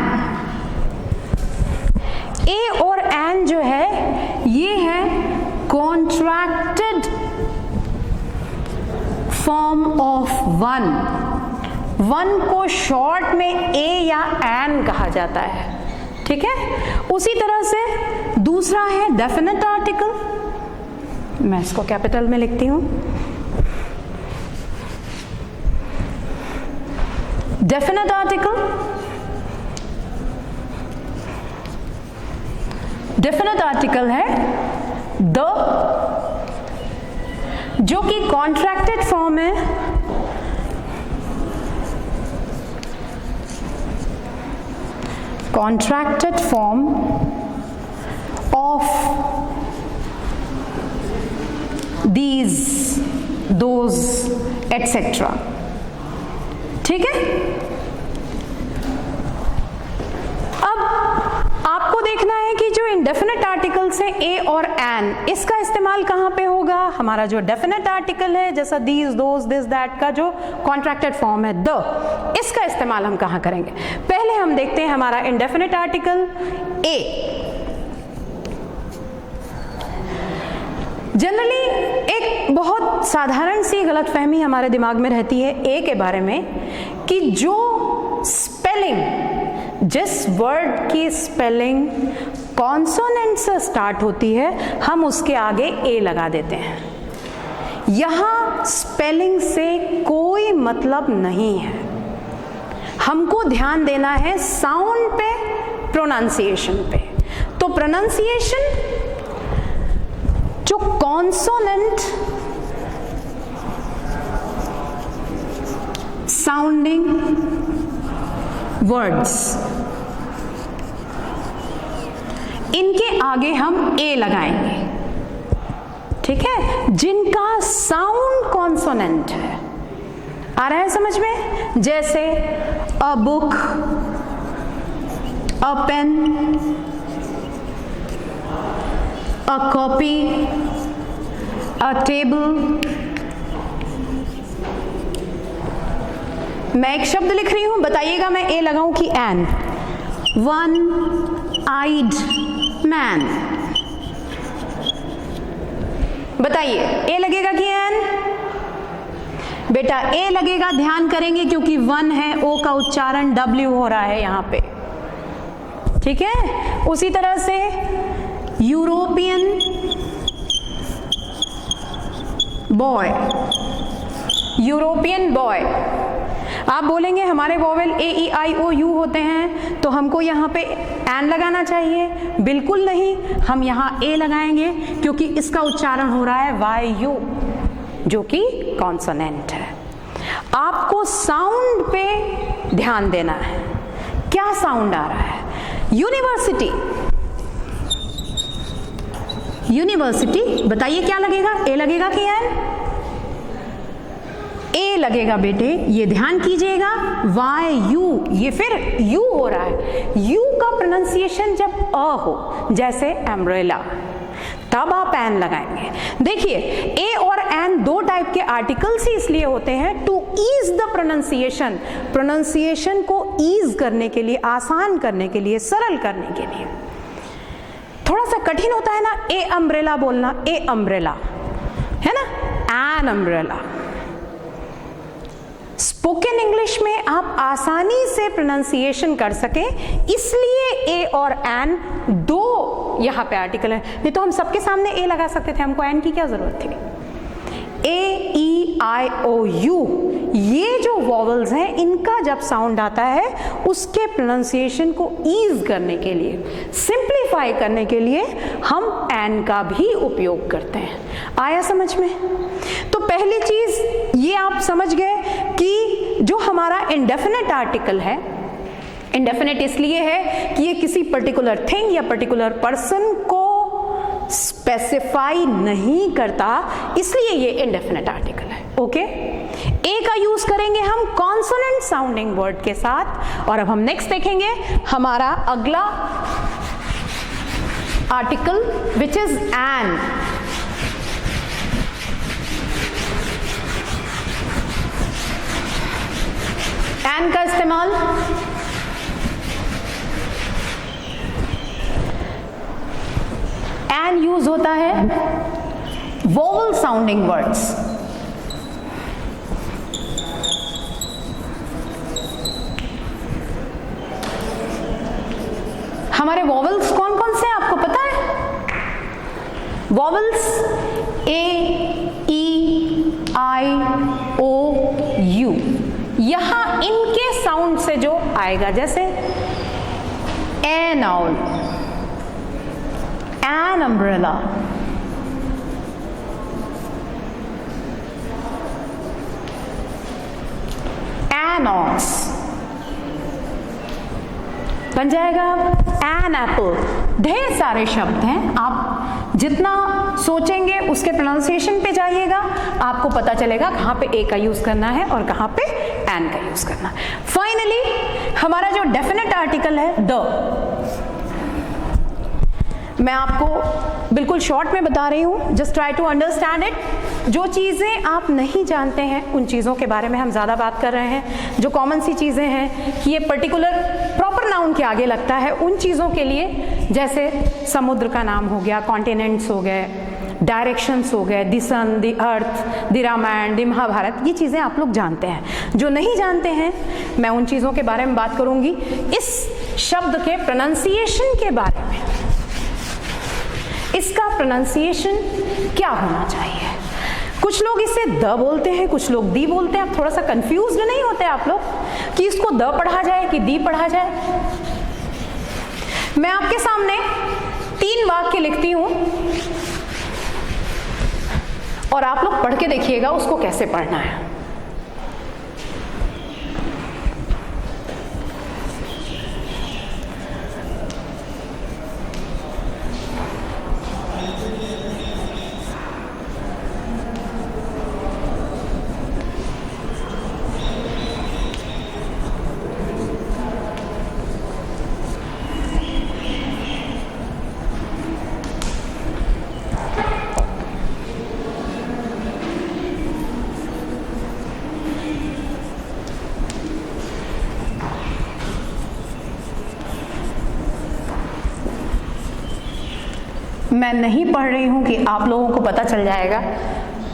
ए और एन जो है ये है contracted form of one. One को शॉर्ट में ए या एन कहा जाता है, ठीक है। उसी तरह से दूसरा है डेफिनेट आर्टिकल, मैं इसको कैपिटल में लिखती हूं। डेफिनेट आर्टिकल, डेफिनेट आर्टिकल है द, जो कि कॉन्ट्रैक्टेड फॉर्म है contracted form of these, those, etcetera, ठीक है। अब आपको देखना है कि जो इंडेफिनिट आर्टिकल्स है ए और एन, इसका इस्तेमाल कहां पे होगा। हमारा जो डेफिनेट आर्टिकल है जैसा दीज, दोज, दिस, दैट का जो कॉन्ट्रैक्टेड फॉर्म है द, इसका इस्तेमाल हम कहां करेंगे। पहले हम देखते हैं हमारा इंडेफिनिट आर्टिकल ए। जनरली एक बहुत साधारण सी गलतफहमी हमारे दिमाग में रहती है ए के बारे में, कि जो स्पेलिंग, जिस वर्ड की स्पेलिंग कॉन्सोनेंट से स्टार्ट होती है, हम उसके आगे ए लगा देते हैं। यहां स्पेलिंग से कोई मतलब नहीं है, हमको ध्यान देना है साउंड पे, प्रोनाउंसिएशन पे। तो प्रोनाउंसिएशन, जो कॉन्सोनेंट साउंडिंग वर्ड्स, इनके आगे हम ए लगाएंगे, ठीक है, जिनका साउंड कॉन्सोनेंट है। आ रहा है समझ में। जैसे a book, a pen, a copy, a table। मैं एक शब्द लिख रही हूं, बताइएगा मैं ए लगाऊं कि एन। वन आइड मैन, बताइए ए लगेगा कि एन। बेटा ए लगेगा, ध्यान करेंगे क्योंकि वन है, ओ का उच्चारण डब्ल्यू हो रहा है यहां पे, ठीक है। उसी तरह से यूरोपियन बॉय, यूरोपियन बॉय। आप बोलेंगे हमारे vowel A E I O you होते हैं तो हमको यहाँ पे एन लगाना चाहिए। बिल्कुल नहीं, हम यहाँ ए लगाएंगे क्योंकि इसका उच्चारण हो रहा है वाई यू, जो कि कॉन्सोनेंट है। आपको साउंड पे ध्यान देना है, क्या साउंड आ रहा है। यूनिवर्सिटी, यूनिवर्सिटी, बताइए क्या लगेगा, ए लगेगा कि एन। ए लगेगा बेटे, ये ध्यान कीजिएगा, वाई यू, ये फिर यू हो रहा है। यू का प्रोनाउंसिएशन जब अ हो, जैसे एम्ब्रेला, तब आप एन लगाएंगे। देखिए ए और एन दो टाइप के आर्टिकल्स ही इसलिए होते हैं to ease the pronunciation, pronunciation को ईज करने के लिए, आसान करने के लिए, सरल करने के लिए। थोड़ा सा कठिन होता है ना ए अम्ब्रेला बोलना, ए अम्ब्रेला है ना, एन अम्ब्रेला। स्पोकन इंग्लिश में आप आसानी से प्रोनाउंसिएशन कर सकें, इसलिए ए और एन दो यहाँ पे आर्टिकल है। नहीं तो हम सबके सामने ए लगा सकते थे, हमको एन की क्या जरूरत थी। ए ई आई ओ यू, ये जो वॉवल्स हैं, इनका जब साउंड आता है उसके प्रोनाउंसिएशन को ईज करने के लिए, सिंप्लीफाई करने के लिए हम एन का भी उपयोग करते हैं। आया समझ में। तो पहली चीज ये आप समझ गए कि जो हमारा इंडेफिनिट आर्टिकल है, इंडेफिनिट इसलिए है कि ये किसी पर्टिकुलर थिंग या पर्टिकुलर पर्सन को स्पेसिफाई नहीं करता, इसलिए ये इंडेफिनिट आर्टिकल है। ओके, ए का यूज करेंगे हम कॉन्सोनेंट साउंडिंग वर्ड के साथ। और अब हम नेक्स्ट देखेंगे हमारा अगला article which is an. An का इस्तेमाल एन यूज होता है वोवल साउंडिंग वर्ड्स। हमारे वोवल्स कौन कौन से हैं आपको पता है? Vowels A, E, I, O, you, यहां इनके साउंड से जो आएगा, जैसे N owl, an umbrella, an ox बन जाएगा, एन एप्पल। ढेर सारे शब्द हैं, आप जितना सोचेंगे उसके प्रोनाउंसिएशन पे जाइएगा, आपको पता चलेगा कहाँ पे ए का यूज करना है और कहाँ पे एन का यूज करना है। फाइनली हमारा जो डेफिनेट आर्टिकल है द, मैं आपको बिल्कुल शॉर्ट में बता रही हूँ, just try to understand it. जो चीज़ें आप नहीं जानते हैं उन चीज़ों के बारे में हम ज़्यादा बात कर रहे हैं। जो कॉमन सी चीज़ें हैं कि ये पर्टिकुलर प्रॉपर नाउन के आगे लगता है, उन चीज़ों के लिए जैसे समुद्र का नाम हो गया, कॉन्टिनेंट्स हो गए, डायरेक्शंस हो गए, the sun, the earth, the Ramayana, the Mahabharata, ये चीज़ें आप लोग जानते हैं। जो नहीं जानते हैं मैं उन चीज़ों के बारे में बात करूँगी। इस शब्द के प्रोनाउंसिएशन के बारे में, इसका प्रोनाउंसिएशन क्या होना चाहिए। कुछ लोग इसे द बोलते हैं, कुछ लोग दी बोलते हैं। आप थोड़ा सा कंफ्यूज्ड नहीं होते आप लोग कि इसको द पढ़ा जाए कि दी पढ़ा जाए? मैं आपके सामने 3 वाक्य लिखती हूं और आप लोग पढ़ के देखिएगा उसको कैसे पढ़ना है। मैं नहीं पढ़ रही हूं कि आप लोगों को पता चल जाएगा,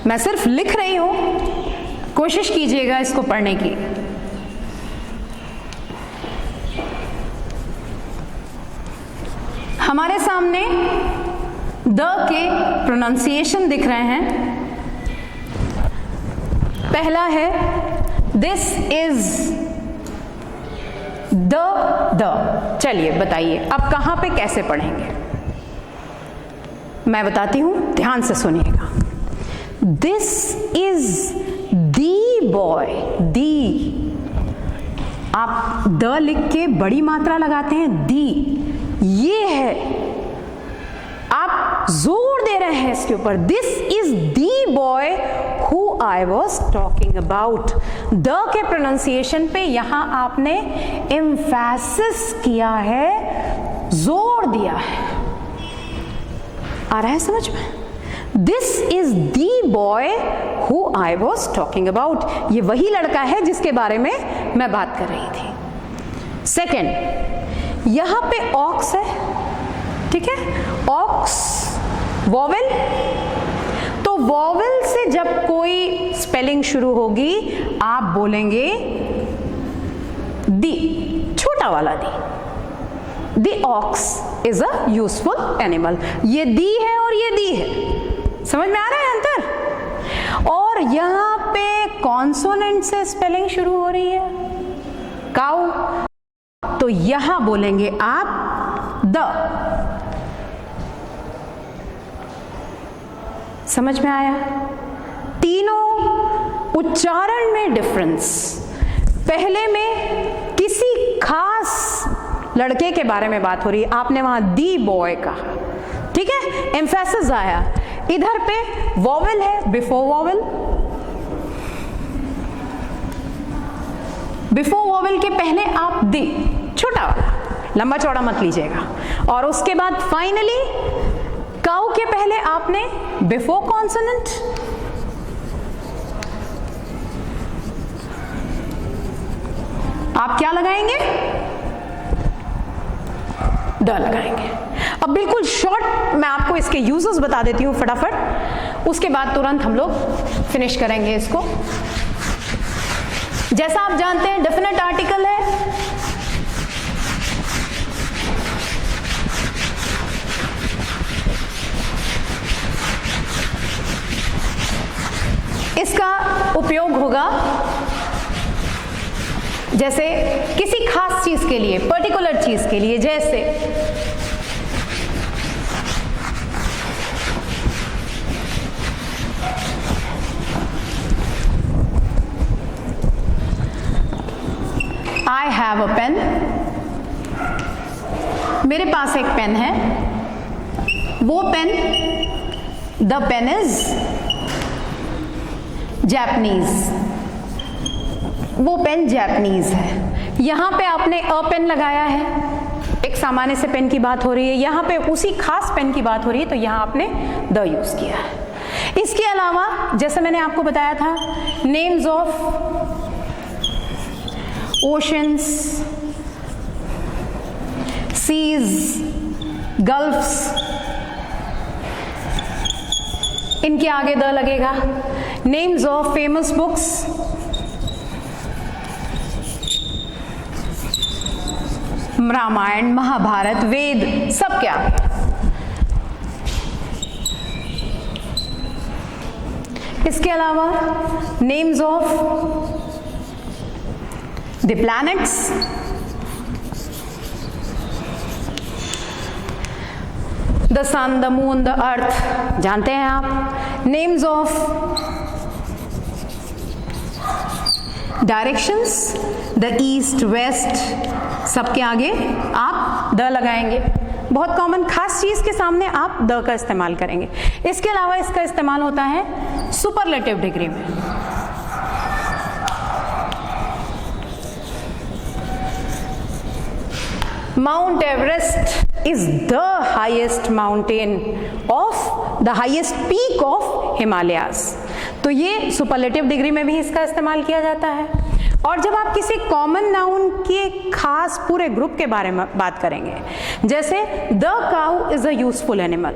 मैं सिर्फ लिख रही हूं, कोशिश कीजिएगा इसको पढ़ने की। हमारे सामने द के प्रोनाउंसिएशन दिख रहे हैं। पहला है दिस इज द। चलिए बताइए अब कहां पे कैसे पढ़ेंगे, मैं बताती हूं, ध्यान से सुनिएगा। दिस इज दी बॉय, दी, आप द लिख के बड़ी मात्रा लगाते हैं, दी, ये है, आप जोर दे रहे हैं इसके ऊपर। This is the boy who I was talking about. The के प्रोनाउंसिएशन पे यहां आपने एम्फेसिस किया है, जोर दिया है। आ रहा है समझ में? This is the boy who I was talking about, ये वही लड़का है जिसके बारे में मैं बात कर रही थी। सेकेंड, यहां पे ऑक्स है, ठीक है, ऑक्स वॉवेल, तो वॉवेल से जब कोई स्पेलिंग शुरू होगी आप बोलेंगे दी, छोटा वाला दी। The ox is a useful animal। ये दी है और ये दी है, समझ में आ रहा है अंतर? और यहां पे कॉन्सोनेंट से स्पेलिंग शुरू हो रही है, काउ, तो यहां बोलेंगे आप द। समझ में आया? तीनों उच्चारण में डिफरेंस। पहले में किसी खास लड़के के बारे में बात हो रही है, आपने वहां दी बॉय कहा, ठीक है, एम्फेसिस आया, इधर पे वॉवेल है, बिफोर वॉवेल, बिफोर वॉवेल के पहले आप दी, छोटा वाला, लंबा चौड़ा मत लीजिएगा, और उसके बाद फाइनली काउ के पहले आपने बिफोर कॉन्सोनेंट, आप क्या लगाएंगे, द लगाएंगे। अब बिल्कुल शॉर्ट मैं आपको इसके यूजेस बता देती हूं फटाफट, उसके बाद तुरंत हम लोग फिनिश करेंगे इसको। जैसा आप जानते हैं डेफिनेट आर्टिकल है, इसका उपयोग होगा जैसे किसी खास चीज के लिए, पर्टिकुलर चीज के लिए, जैसे I have a pen, मेरे पास एक पेन है, वो pen, the pen is Japanese, वो पेन जापानीज है। यहां पे आपने अ पेन लगाया है, एक सामान्य से पेन की बात हो रही है, यहां पे उसी खास पेन की बात हो रही है, तो यहां आपने द यूज किया है। इसके अलावा जैसे मैंने आपको बताया था, names of oceans, seas, gulfs, इनके आगे द लगेगा। Names of famous books, Ramayana, Mahabharata, Veda, सब क्या, इसके अलावा names of the planets, the sun, the moon, the earth, जानते हैं आप। Names of directions, the east, west, सबके आगे आप द लगाएंगे। बहुत कॉमन, खास चीज के सामने आप द का इस्तेमाल करेंगे। इसके अलावा इसका इस्तेमाल होता है सुपरलेटिव डिग्री में। Mount Everest is the highest mountain of the highest peak of Himalayas। तो ये सुपरलेटिव डिग्री में भी इसका इस्तेमाल किया जाता है। और जब आप किसी कॉमन नाउन के खास पूरे ग्रुप के बारे में बात करेंगे, जैसे the cow is a useful animal,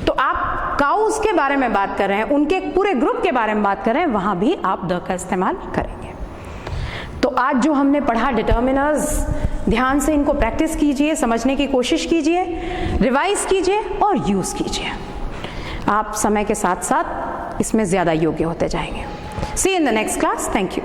तो आप काउस के बारे में बात कर रहे हैं, उनके पूरे ग्रुप के बारे में बात कर रहे हैं, वहां भी आप द का इस्तेमाल करेंगे। तो आज जो हमने पढ़ा डिटर्मिनर्स, ध्यान से इनको प्रैक्टिस कीजिए, समझने की कोशिश कीजिए, रिवाइज कीजिए और यूज कीजिए। आप समय के साथ साथ इसमें ज्यादा योग्य होते जाएंगे। See in the next class. Thank you.